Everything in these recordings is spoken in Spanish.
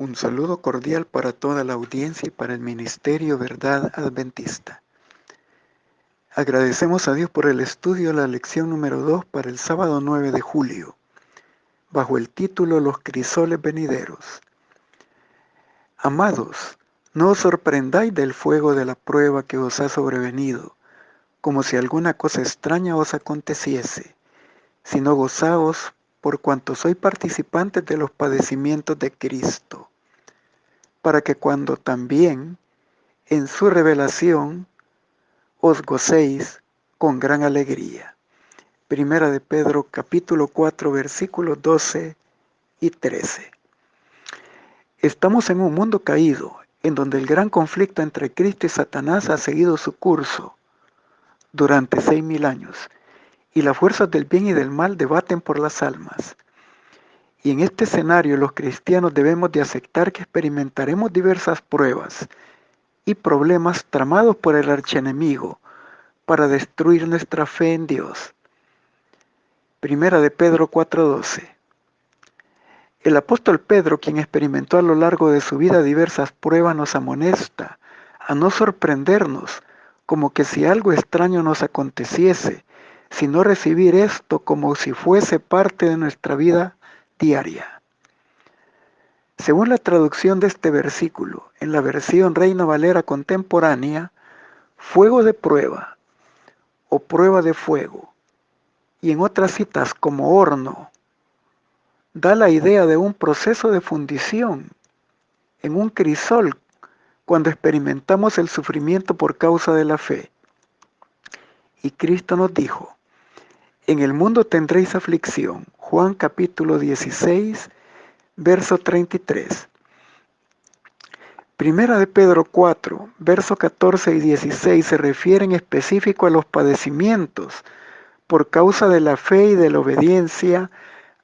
Un saludo cordial para toda la audiencia y para el Ministerio Verdad Adventista. Agradecemos a Dios por el estudio de la lección número 2 para el sábado 9 de julio, bajo el título Los crisoles venideros. Amados, no os sorprendáis del fuego de la prueba que os ha sobrevenido, como si alguna cosa extraña os aconteciese, sino gozaos por cuanto sois participantes de los padecimientos de Cristo, para que cuando también en su revelación os gocéis con gran alegría. Primera de Pedro capítulo 4 versículos 12 y 13. Estamos en un mundo caído, en donde el gran conflicto entre Cristo y Satanás ha seguido su curso durante 6.000 años, y las fuerzas del bien y del mal debaten por las almas. Y en este escenario los cristianos debemos de aceptar que experimentaremos diversas pruebas y problemas tramados por el archienemigo para destruir nuestra fe en Dios. Primera de Pedro 4:12. El apóstol Pedro, quien experimentó a lo largo de su vida diversas pruebas, nos amonesta a no sorprendernos como que si algo extraño nos aconteciese, sino recibir esto como si fuese parte de nuestra vida diaria. Según la traducción de este versículo, en la versión Reina Valera contemporánea, fuego de prueba o prueba de fuego, y en otras citas como horno, da la idea de un proceso de fundición en un crisol cuando experimentamos el sufrimiento por causa de la fe. Y Cristo nos dijo, en el mundo tendréis aflicción. Juan capítulo 16, verso 33. Primera de Pedro 4, versos 14 y 16 se refiere en específico a los padecimientos por causa de la fe y de la obediencia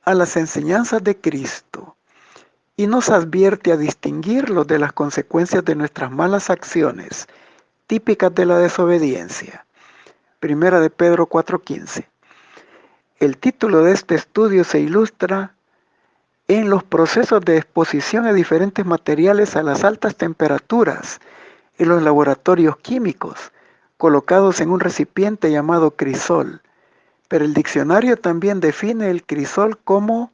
a las enseñanzas de Cristo, y nos advierte a distinguirlos de las consecuencias de nuestras malas acciones, típicas de la desobediencia. Primera de Pedro 4:15. El título de este estudio se ilustra en los procesos de exposición a diferentes materiales a las altas temperaturas en los laboratorios químicos, colocados en un recipiente llamado crisol. Pero el diccionario también define el crisol como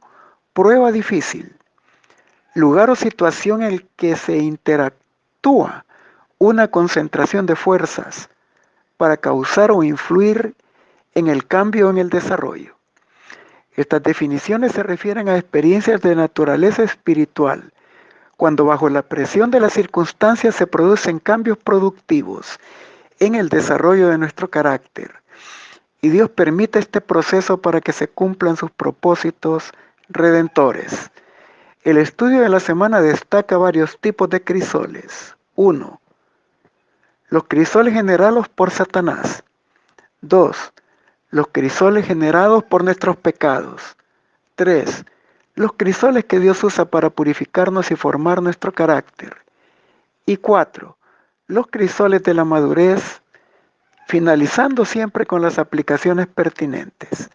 prueba difícil, lugar o situación en el que se interactúa una concentración de fuerzas para causar o influir en el cambio o en el desarrollo. Estas definiciones se refieren a experiencias de naturaleza espiritual, cuando bajo la presión de las circunstancias se producen cambios productivos en el desarrollo de nuestro carácter. Y Dios permite este proceso para que se cumplan sus propósitos redentores. El estudio de la semana destaca varios tipos de crisoles. 1. Los crisoles generados por Satanás. 2. Los crisoles generados por nuestros pecados. 3. Los crisoles que Dios usa para purificarnos y formar nuestro carácter. Y 4. Los crisoles de la madurez, finalizando siempre con las aplicaciones pertinentes.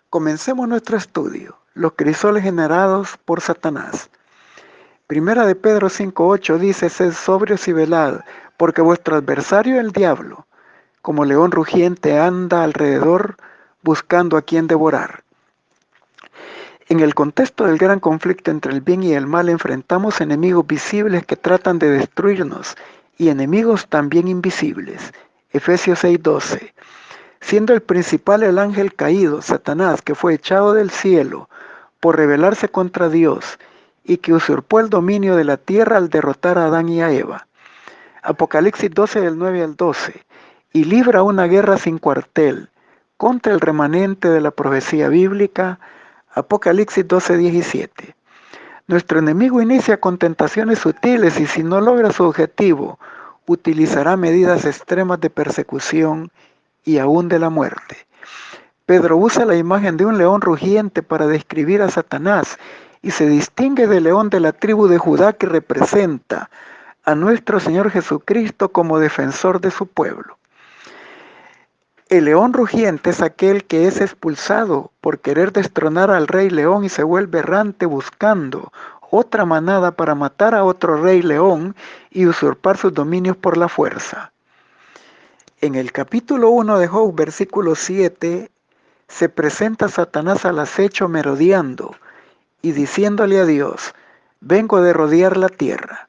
Comencemos nuestro estudio. Los crisoles generados por Satanás. Primera de Pedro 5:8 dice, sed sobrios y velad, porque vuestro adversario el diablo, como león rugiente, anda alrededor buscando a quien devorar. En el contexto del gran conflicto entre el bien y el mal enfrentamos enemigos visibles que tratan de destruirnos y enemigos también invisibles. Efesios 6:12. Siendo el principal el ángel caído, Satanás, que fue echado del cielo por rebelarse contra Dios y que usurpó el dominio de la tierra al derrotar a Adán y a Eva. Apocalipsis 12 del 9 al 12. Y libra una guerra sin cuartel contra el remanente de la profecía bíblica. Apocalipsis 12:17. Nuestro enemigo inicia con tentaciones sutiles y si no logra su objetivo, utilizará medidas extremas de persecución y aún de la muerte. Pedro usa la imagen de un león rugiente para describir a Satanás y se distingue del león de la tribu de Judá que representa a nuestro Señor Jesucristo como defensor de su pueblo. El león rugiente es aquel que es expulsado por querer destronar al rey león y se vuelve errante buscando otra manada para matar a otro rey león y usurpar sus dominios por la fuerza. En el capítulo 1 de Job, versículo 7, se presenta Satanás al acecho merodeando y diciéndole a Dios: vengo de rodear la tierra.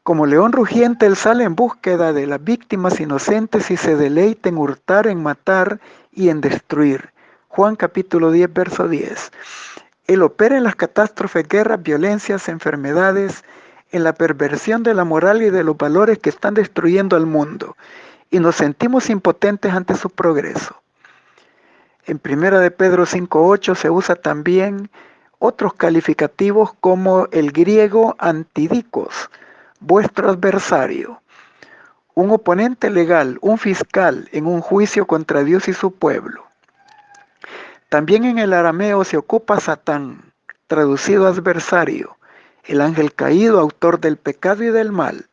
Como león rugiente, él sale en búsqueda de las víctimas inocentes y se deleita en hurtar, en matar y en destruir. Juan capítulo 10, verso 10. Él opera en las catástrofes, guerras, violencias, enfermedades, en la perversión de la moral y de los valores que están destruyendo al mundo, y nos sentimos impotentes ante su progreso. En 1 de Pedro 5:8 se usa también otros calificativos como el griego antidikos, vuestro adversario, un oponente legal, un fiscal en un juicio contra Dios y su pueblo. También en el arameo se ocupa Satán, traducido adversario, el ángel caído, autor del pecado y del mal.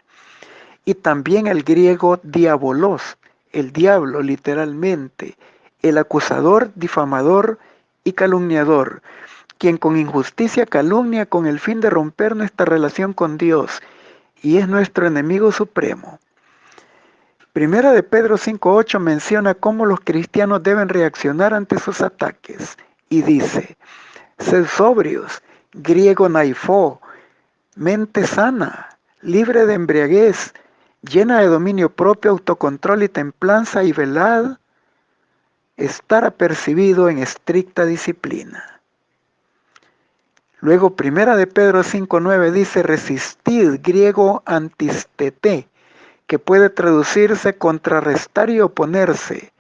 Y también el griego diabolos, el diablo literalmente, el acusador, difamador y calumniador, quien con injusticia calumnia con el fin de romper nuestra relación con Dios y es nuestro enemigo supremo. Primera de Pedro 5:8 menciona cómo los cristianos deben reaccionar ante sus ataques y dice: sed sobrios, griego naifó, mente sana, libre de embriaguez, llena de dominio propio, autocontrol y templanza, y velad, estar apercibido en estricta disciplina. Luego, Primera de Pedro 5:9 dice: resistid, griego antistete, que puede traducirse contrarrestar y oponerse,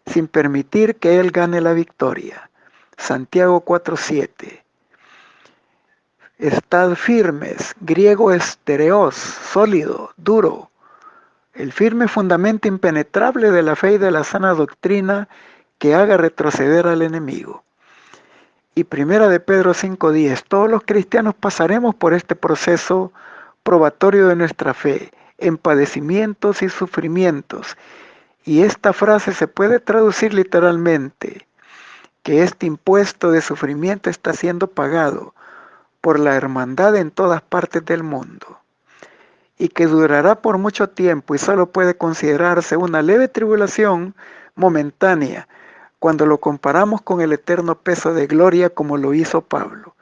sin permitir que él gane la victoria. Santiago 4:7. Estad firmes, griego estereos, sólido, duro, el firme fundamento impenetrable de la fe y de la sana doctrina que haga retroceder al enemigo. Y Primera de Pedro 5:10, todos los cristianos pasaremos por este proceso probatorio de nuestra fe, en padecimientos y sufrimientos. Y esta frase se puede traducir literalmente, que este impuesto de sufrimiento está siendo pagado por la hermandad en todas partes del mundo, y que durará por mucho tiempo y solo puede considerarse una leve tribulación momentánea cuando lo comparamos con el eterno peso de gloria, como lo hizo Pablo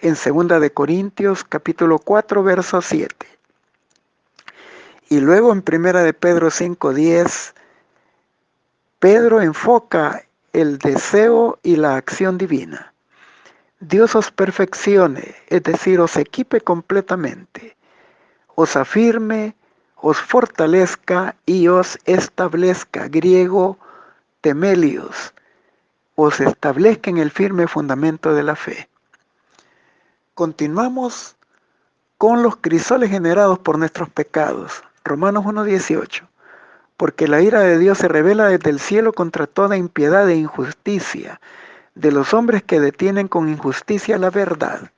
en 2 de Corintios capítulo 4 verso 7. Y luego en 1 de Pedro 5:10, Pedro enfoca el deseo y la acción divina. Dios os perfeccione, es decir, os equipe completamente, os afirme, os fortalezca y os establezca, griego temelios, os establezca en el firme fundamento de la fe. Continuamos con los crisoles generados por nuestros pecados. Romanos 1:18. Porque la ira de Dios se revela desde el cielo contra toda impiedad e injusticia de los hombres que detienen con injusticia la verdad.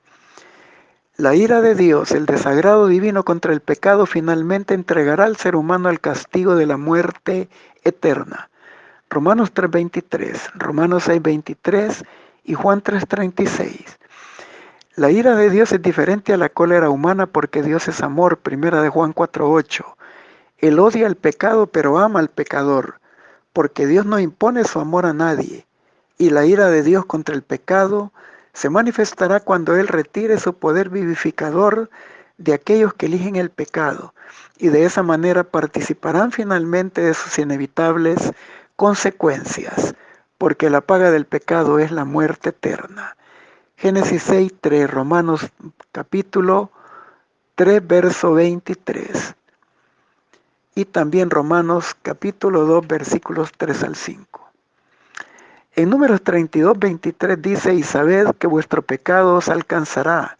La ira de Dios, el desagrado divino contra el pecado, finalmente entregará al ser humano al castigo de la muerte eterna. Romanos 3:23, Romanos 6:23 y Juan 3:36. La ira de Dios es diferente a la cólera humana porque Dios es amor. Primera de Juan 4:8. Él odia el pecado pero ama al pecador, porque Dios no impone su amor a nadie. Y la ira de Dios contra el pecado se manifestará cuando Él retire su poder vivificador de aquellos que eligen el pecado, y de esa manera participarán finalmente de sus inevitables consecuencias, porque la paga del pecado es la muerte eterna. Génesis 6:3, Romanos capítulo 3, verso 23. Y también Romanos capítulo 2, versículos 3 al 5. En Números 32:23 dice: y sabed que vuestro pecado os alcanzará.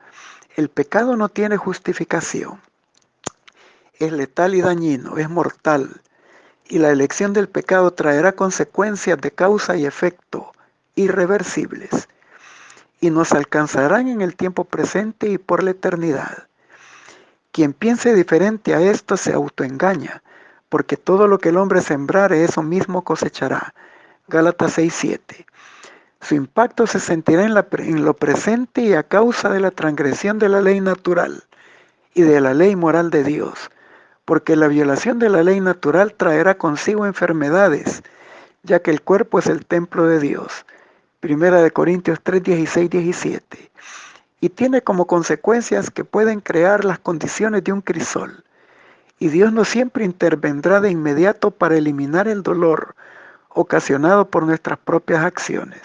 El pecado no tiene justificación. Es letal y dañino, es mortal. Y la elección del pecado traerá consecuencias de causa y efecto irreversibles. Y nos alcanzarán en el tiempo presente y por la eternidad. Quien piense diferente a esto se autoengaña, porque todo lo que el hombre sembrare, eso mismo cosechará. Gálatas 6:7. Su impacto se sentirá en lo presente y a causa de la transgresión de la ley natural y de la ley moral de Dios, porque la violación de la ley natural traerá consigo enfermedades, ya que el cuerpo es el templo de Dios. Primera de Corintios 3, 16, 17. Y tiene como consecuencias que pueden crear las condiciones de un crisol. Y Dios no siempre intervendrá de inmediato para eliminar el dolor ocasionado por nuestras propias acciones.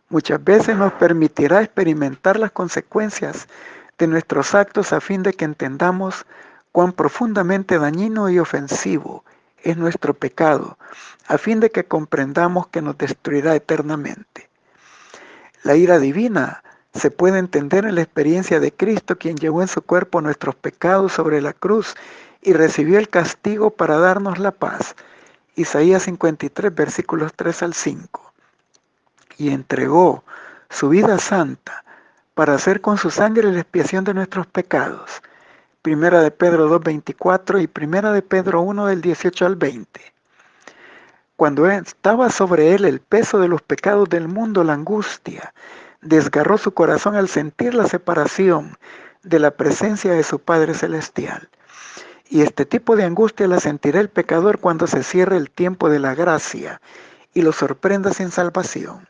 Muchas veces nos permitirá experimentar las consecuencias de nuestros actos a fin de que entendamos cuán profundamente dañino y ofensivo es nuestro pecado, a fin de que comprendamos que nos destruirá eternamente. La ira divina se puede entender en la experiencia de Cristo, quien llevó en su cuerpo nuestros pecados sobre la cruz y recibió el castigo para darnos la paz. Isaías 53, versículos 3 al 5. Y entregó su vida santa para hacer con su sangre la expiación de nuestros pecados. Primera de Pedro 2:24 y Primera de Pedro 1 del 18 al 20. Cuando estaba sobre él el peso de los pecados del mundo, la angustia desgarró su corazón al sentir la separación de la presencia de su Padre Celestial. Y este tipo de angustia la sentirá el pecador cuando se cierre el tiempo de la gracia y lo sorprenda sin salvación.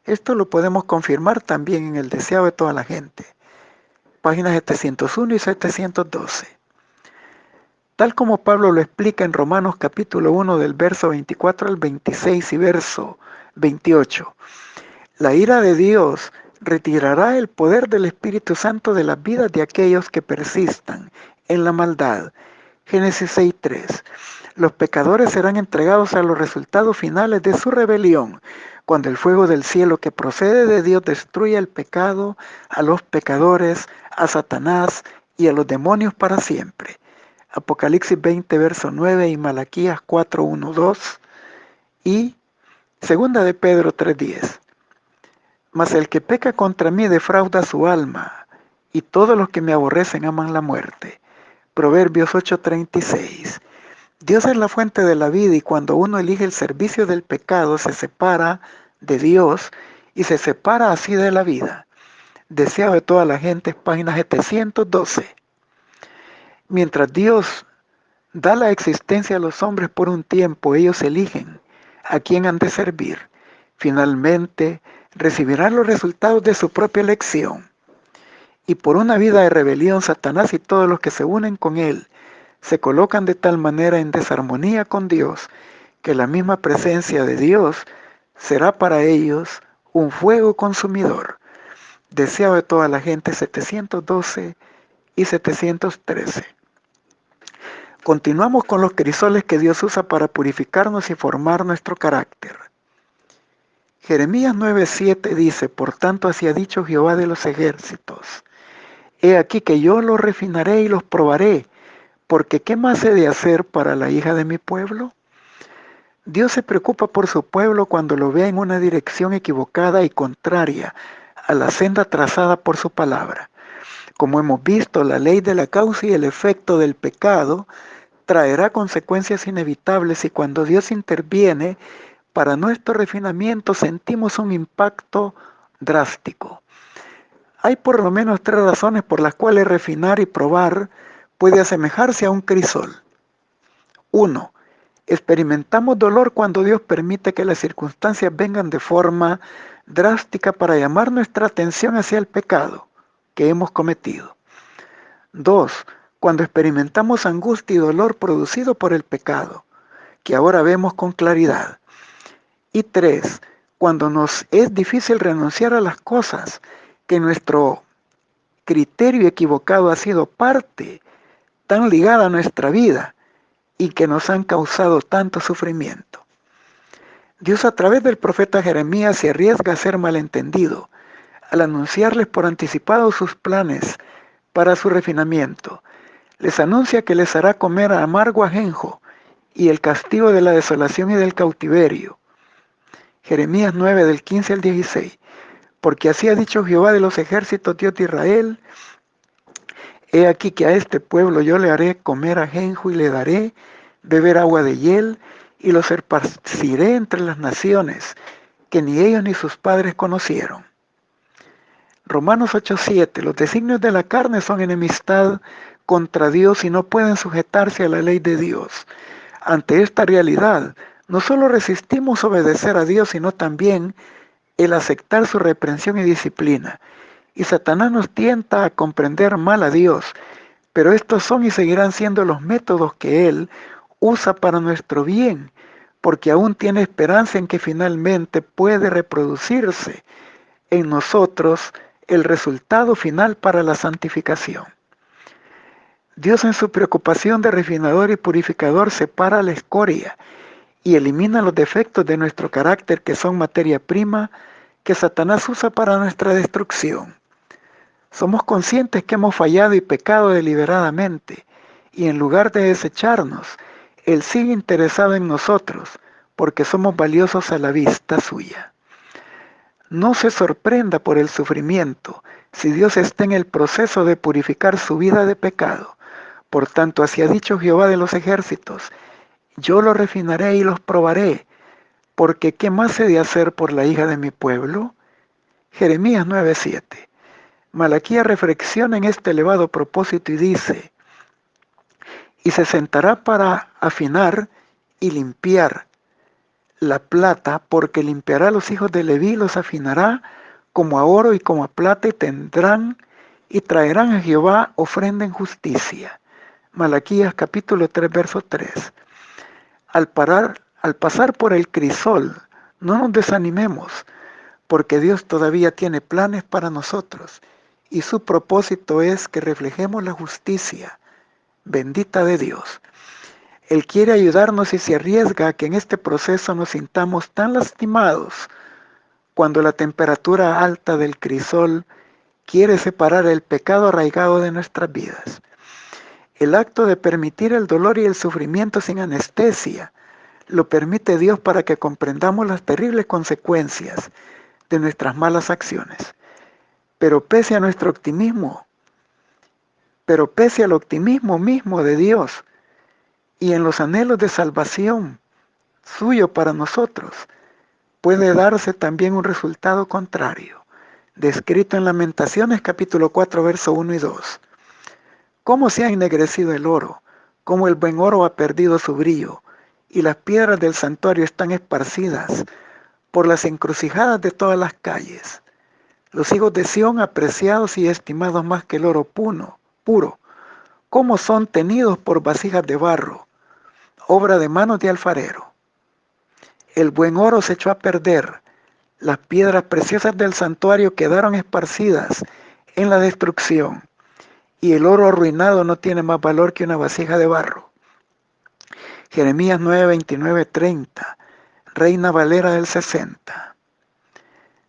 Esto lo podemos confirmar también en el deseado de toda la gente, páginas 701 y 712. Tal como Pablo lo explica en Romanos capítulo 1 del verso 24 al 26 y verso 28. La ira de Dios retirará el poder del Espíritu Santo de las vidas de aquellos que persistan en la maldad. Génesis 6:3. Los pecadores serán entregados a los resultados finales de su rebelión, cuando el fuego del cielo que procede de Dios destruya el pecado, a los pecadores, a Satanás y a los demonios para siempre. Apocalipsis 20, verso 9 y Malaquías 4, 1, 2 y Segunda de Pedro 3:10. Mas el que peca contra mí defrauda su alma, y todos los que me aborrecen aman la muerte. Proverbios 8:36. Dios es la fuente de la vida y cuando uno elige el servicio del pecado se separa de Dios y se separa así de la vida. Deseado de toda la gente, página 712. Mientras Dios da la existencia a los hombres por un tiempo, ellos eligen a quién han de servir. Finalmente, recibirán los resultados de su propia elección. Y por una vida de rebelión, Satanás y todos los que se unen con él se colocan de tal manera en desarmonía con Dios que la misma presencia de Dios será para ellos un fuego consumidor. Deseado de toda la gente, 712 y 713. Continuamos con los crisoles que Dios usa para purificarnos y formar nuestro carácter. Jeremías 9:7 dice: por tanto así ha dicho Jehová de los ejércitos, he aquí que yo los refinaré y los probaré, porque ¿qué más he de hacer para la hija de mi pueblo? Dios se preocupa por su pueblo cuando lo ve en una dirección equivocada y contraria a la senda trazada por su palabra. Como hemos visto, la ley de la causa y el efecto del pecado traerá consecuencias inevitables y cuando Dios interviene para nuestro refinamiento sentimos un impacto drástico. Hay por lo menos 3 razones por las cuales refinar y probar puede asemejarse a un crisol. 1. Experimentamos dolor cuando Dios permite que las circunstancias vengan de forma drástica para llamar nuestra atención hacia el pecado que hemos cometido. 2. Cuando experimentamos angustia y dolor producido por el pecado, que ahora vemos con claridad. Y 3. Cuando nos es difícil renunciar a las cosas que nuestro criterio equivocado ha sido parte tan ligada a nuestra vida y que nos han causado tanto sufrimiento. Dios a través del profeta Jeremías se arriesga a ser malentendido al anunciarles por anticipado sus planes para su refinamiento. Les anuncia que les hará comer amargo ajenjo y el castigo de la desolación y del cautiverio. Jeremías 9 del 15 al 16. Porque así ha dicho Jehová de los ejércitos, Dios de Israel: he aquí que a este pueblo yo le haré comer ajenjo y le daré beber agua de hiel y los esparciré entre las naciones que ni ellos ni sus padres conocieron. Romanos 8:7. Los designios de la carne son enemistad contra Dios y no pueden sujetarse a la ley de Dios. Ante esta realidad, no solo resistimos obedecer a Dios, sino también el aceptar su reprensión y disciplina. Y Satanás nos tienta a comprender mal a Dios, pero estos son y seguirán siendo los métodos que Él usa para nuestro bien, porque aún tiene esperanza en que finalmente puede reproducirse en nosotros el resultado final para la santificación. Dios, en su preocupación de refinador y purificador, separa la escoria y elimina los defectos de nuestro carácter, que son materia prima que Satanás usa para nuestra destrucción. Somos conscientes que hemos fallado y pecado deliberadamente, y en lugar de desecharnos, Él sigue interesado en nosotros, porque somos valiosos a la vista suya. No se sorprenda por el sufrimiento, si Dios está en el proceso de purificar su vida de pecado. Por tanto, así ha dicho Jehová de los ejércitos: yo los refinaré y los probaré, porque ¿qué más he de hacer por la hija de mi pueblo? Jeremías 9:7. Malaquías reflexiona en este elevado propósito y dice: y se sentará para afinar y limpiar la plata, porque limpiará a los hijos de Leví, los afinará como a oro y como a plata, y tendrán y traerán a Jehová ofrenda en justicia. Malaquías capítulo 3, verso 3. Al pasar por el crisol, no nos desanimemos, porque Dios todavía tiene planes para nosotros, y su propósito es que reflejemos la justicia bendita de Dios. Él quiere ayudarnos y se arriesga a que en este proceso nos sintamos tan lastimados cuando la temperatura alta del crisol quiere separar el pecado arraigado de nuestras vidas. El acto de permitir el dolor y el sufrimiento sin anestesia lo permite Dios para que comprendamos las terribles consecuencias de nuestras malas acciones. Pero pese al optimismo mismo de Dios y en los anhelos de salvación suyo para nosotros, puede darse también un resultado contrario, descrito en Lamentaciones capítulo 4, verso 1 y 2. Cómo se ha ennegrecido el oro, cómo el buen oro ha perdido su brillo, y las piedras del santuario están esparcidas por las encrucijadas de todas las calles. Los hijos de Sión, apreciados y estimados más que el oro puro, cómo son tenidos por vasijas de barro, obra de manos de alfarero. El buen oro se echó a perder, las piedras preciosas del santuario quedaron esparcidas en la destrucción, y el oro arruinado no tiene más valor que una vasija de barro. Jeremías 9, 29, 30, Reina Valera del 60.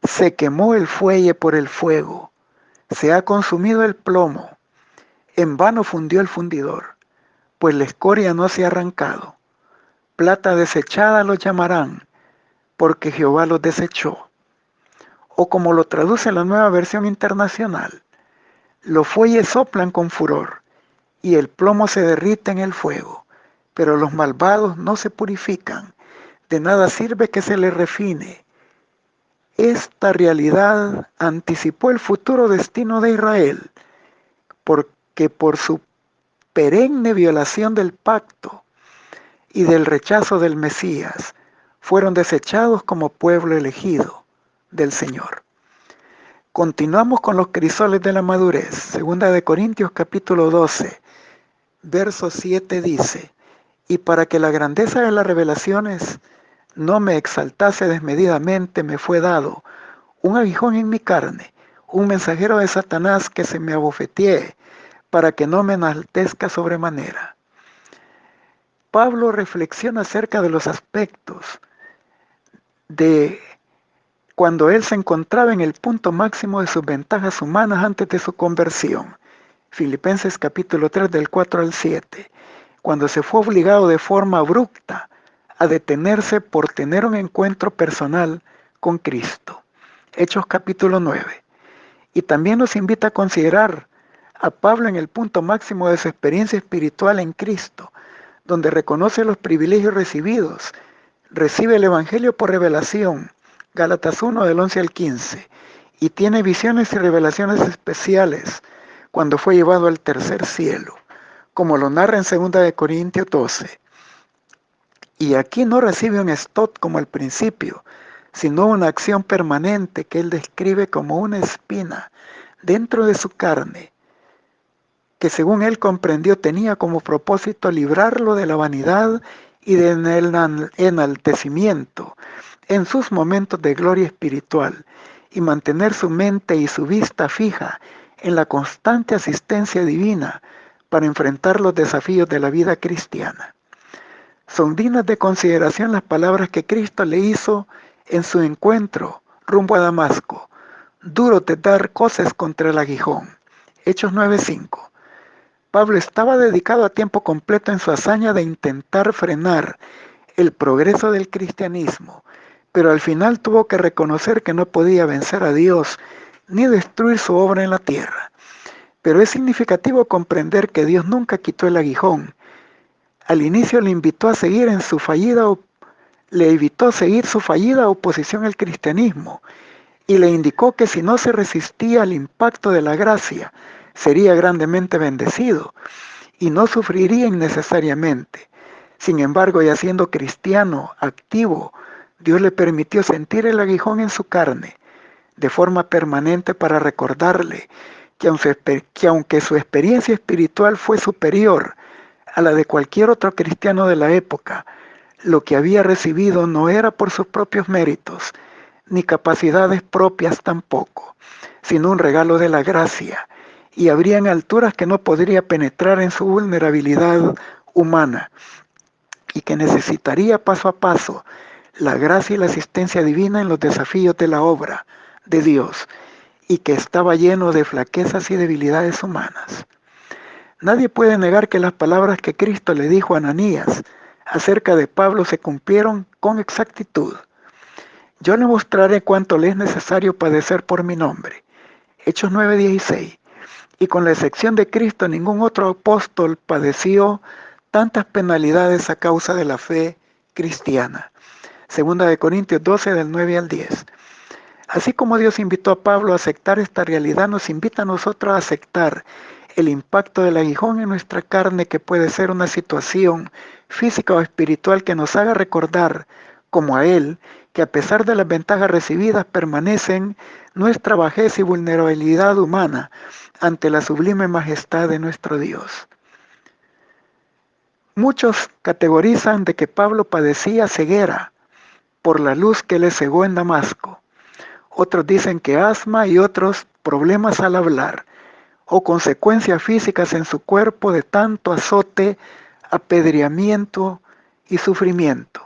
Se quemó el fuelle por el fuego, se ha consumido el plomo, en vano fundió el fundidor, pues la escoria no se ha arrancado. Plata desechada los llamarán, porque Jehová los desechó. O como lo traduce la Nueva Versión Internacional: los fuelles soplan con furor, y el plomo se derrite en el fuego, pero los malvados no se purifican, de nada sirve que se les refine. Esta realidad anticipó el futuro destino de Israel, porque por su perenne violación del pacto y del rechazo del Mesías, fueron desechados como pueblo elegido del Señor. Continuamos con los crisoles de la madurez. Segunda de Corintios capítulo 12, verso 7 dice: y para que la grandeza de las revelaciones no me exaltase desmedidamente, me fue dado un aguijón en mi carne, un mensajero de Satanás que se me abofetee, para que no me enaltezca sobremanera. Pablo reflexiona acerca de los aspectos de cuando él se encontraba en el punto máximo de sus ventajas humanas antes de su conversión. Filipenses capítulo 3 del 4 al 7, cuando se fue obligado de forma abrupta a detenerse por tener un encuentro personal con Cristo. Hechos capítulo 9. Y también nos invita a considerar a Pablo en el punto máximo de su experiencia espiritual en Cristo, donde reconoce los privilegios recibidos, recibe el Evangelio por revelación, Gálatas 1 del 11 al 15. Y tiene visiones y revelaciones especiales cuando fue llevado al tercer cielo, como lo narra en 2 de Corintios 12. Y aquí no recibe un stop como al principio, sino una acción permanente que él describe como una espina dentro de su carne, que según él comprendió tenía como propósito librarlo de la vanidad y del enaltecimiento en sus momentos de gloria espiritual y mantener su mente y su vista fija en la constante asistencia divina para enfrentar los desafíos de la vida cristiana. Son dignas de consideración las palabras que Cristo le hizo en su encuentro rumbo a Damasco. Duro de dar coces contra el aguijón. Hechos 9:5. Pablo estaba dedicado a tiempo completo en su hazaña de intentar frenar el progreso del cristianismo, pero al final tuvo que reconocer que no podía vencer a Dios ni destruir su obra en la tierra. Pero es significativo comprender que Dios nunca quitó el aguijón. Al inicio le invitó a seguir en su fallida le evitó seguir su fallida oposición al cristianismo y le indicó que si no se resistía al impacto de la gracia, sería grandemente bendecido y no sufriría innecesariamente. Sin embargo, ya siendo cristiano activo, Dios le permitió sentir el aguijón en su carne de forma permanente para recordarle que aunque su experiencia espiritual fue superior a la de cualquier otro cristiano de la época, lo que había recibido no era por sus propios méritos, ni capacidades propias tampoco, sino un regalo de la gracia, y habrían alturas que no podría penetrar en su vulnerabilidad humana, y que necesitaría paso a paso la gracia y la asistencia divina en los desafíos de la obra de Dios, y que estaba lleno de flaquezas y debilidades humanas. Nadie puede negar que las palabras que Cristo le dijo a Ananías acerca de Pablo se cumplieron con exactitud. Yo le mostraré cuánto le es necesario padecer por mi nombre. Hechos 9:16. Y con la excepción de Cristo, ningún otro apóstol padeció tantas penalidades a causa de la fe cristiana. Segunda de Corintios 12 del 9 al 10. Así como Dios invitó a Pablo a aceptar esta realidad, nos invita a nosotros a aceptar el impacto del aguijón en nuestra carne, que puede ser una situación física o espiritual que nos haga recordar, como a Él, que a pesar de las ventajas recibidas permanecen nuestra bajeza y vulnerabilidad humana ante la sublime majestad de nuestro Dios. Muchos categorizan de que Pablo padecía ceguera por la luz que le cegó en Damasco. Otros dicen que asma y otros problemas al hablar o consecuencias físicas en su cuerpo de tanto azote, apedreamiento y sufrimiento.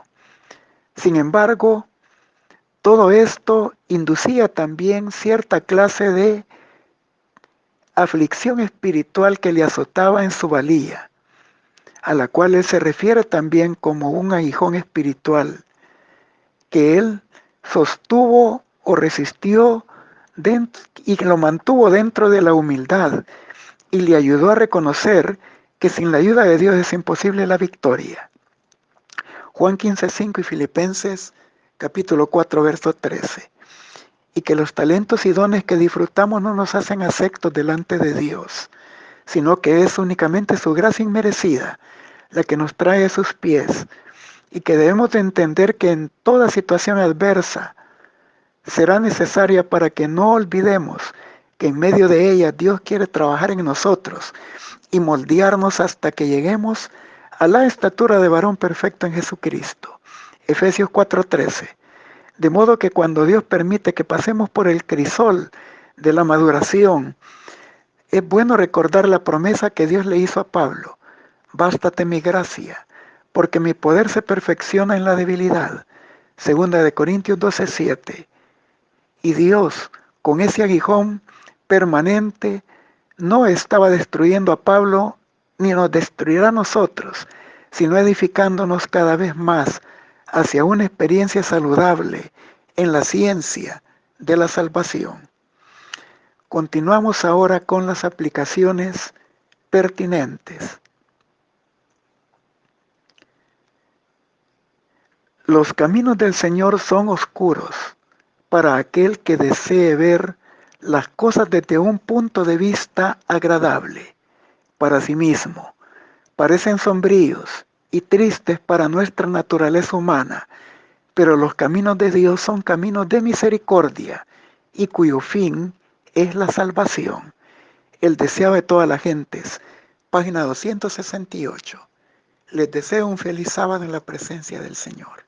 Sin embargo, todo esto inducía también cierta clase de aflicción espiritual que le azotaba en su valía, a la cual él se refiere también como un aguijón espiritual, que él sostuvo o resistió y que lo mantuvo dentro de la humildad y le ayudó a reconocer que sin la ayuda de Dios es imposible la victoria. Juan 15:5 y Filipenses capítulo 4 verso 13. Y que los talentos y dones que disfrutamos no nos hacen aceptos delante de Dios, sino que es únicamente su gracia inmerecida la que nos trae a sus pies, y que debemos de entender que en toda situación adversa será necesaria para que no olvidemos que en medio de ella Dios quiere trabajar en nosotros y moldearnos hasta que lleguemos a la estatura de varón perfecto en Jesucristo. Efesios 4:13. De modo que cuando Dios permite que pasemos por el crisol de la maduración, es bueno recordar la promesa que Dios le hizo a Pablo: bástate mi gracia, porque mi poder se perfecciona en la debilidad. Segunda de Corintios 12:7. Y Dios, con ese aguijón permanente, no estaba destruyendo a Pablo ni nos destruirá a nosotros, sino edificándonos cada vez más hacia una experiencia saludable en la ciencia de la salvación. Continuamos ahora con las aplicaciones pertinentes. Los caminos del Señor son oscuros, para aquel que desee ver las cosas desde un punto de vista agradable para sí mismo. Parecen sombríos y tristes para nuestra naturaleza humana, pero los caminos de Dios son caminos de misericordia y cuyo fin es la salvación. El deseo de todas las gentes, página 268. Les deseo un feliz sábado en la presencia del Señor.